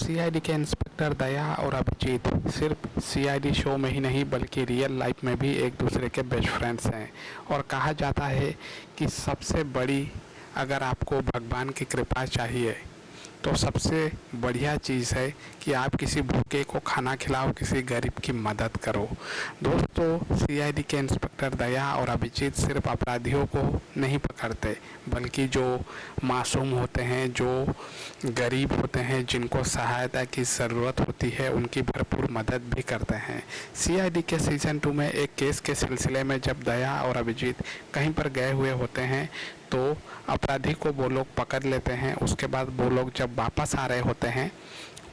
CID के inspector दया और अभिजीत सिर्फ सीआईडी शो में ही नहीं बल्कि रियल लाइफ में भी एक दूसरे के बेस्ट फ्रेंड्स हैं। और कहा जाता है कि सबसे बड़ी अगर आपको भगवान की कृपा चाहिए तो सबसे बढ़िया चीज़ है कि आप किसी भूखे को खाना खिलाओ, किसी गरीब की मदद करो। दोस्तों, सीआईडी के इंस्पेक्टर दया और अभिजीत सिर्फ अपराधियों को नहीं पकड़ते बल्कि जो मासूम होते हैं, जो गरीब होते हैं, जिनको सहायता की ज़रूरत होती है, उनकी भरपूर मदद भी करते हैं। सीआईडी के सीज़न 2 में एक केस के सिलसिले में जब दया और अभिजीत कहीं पर गए हुए होते हैं तो अपराधी को वो लोग पकड़ लेते हैं। उसके बाद वो लोग जब वापस आ रहे होते हैं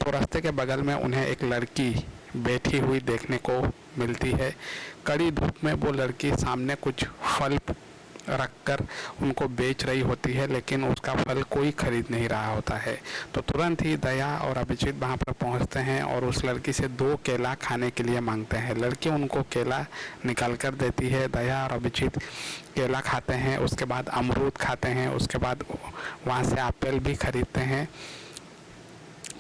तो रास्ते के बगल में उन्हें एक लड़की बैठी हुई देखने को मिलती है। कड़ी धूप में वो लड़की सामने कुछ फल रखकर उनको बेच रही होती है, लेकिन उसका फल कोई खरीद नहीं रहा होता है। तो तुरंत ही दया और अभिजीत वहाँ पर पहुँचते हैं और उस लड़की से 2 केला खाने के लिए मांगते हैं। लड़की उनको केला निकाल कर देती है। दया और अभिजीत केला खाते हैं, उसके बाद अमरूद खाते हैं, उसके बाद वहाँ से एप्पल भी खरीदते हैं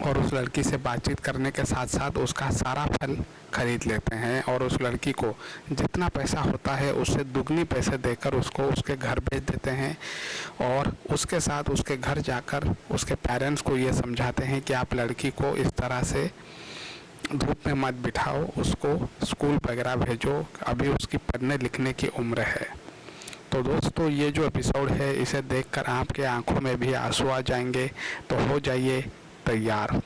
और उस लड़की से बातचीत करने के साथ साथ उसका सारा फल खरीद लेते हैं और उस लड़की को जितना पैसा होता है उससे दुगनी पैसे देकर उसको उसके घर भेज देते हैं। और उसके साथ उसके घर जाकर उसके पेरेंट्स को ये समझाते हैं कि आप लड़की को इस तरह से धूप में मत बिठाओ, उसको स्कूल वगैरह भेजो, अभी उसकी पढ़ने लिखने की उम्र है। तो दोस्तों, ये जो एपिसोड है इसे देखकर आपके आंखों में भी आंसू आ जाएंगे, तो हो जाइए तैयार।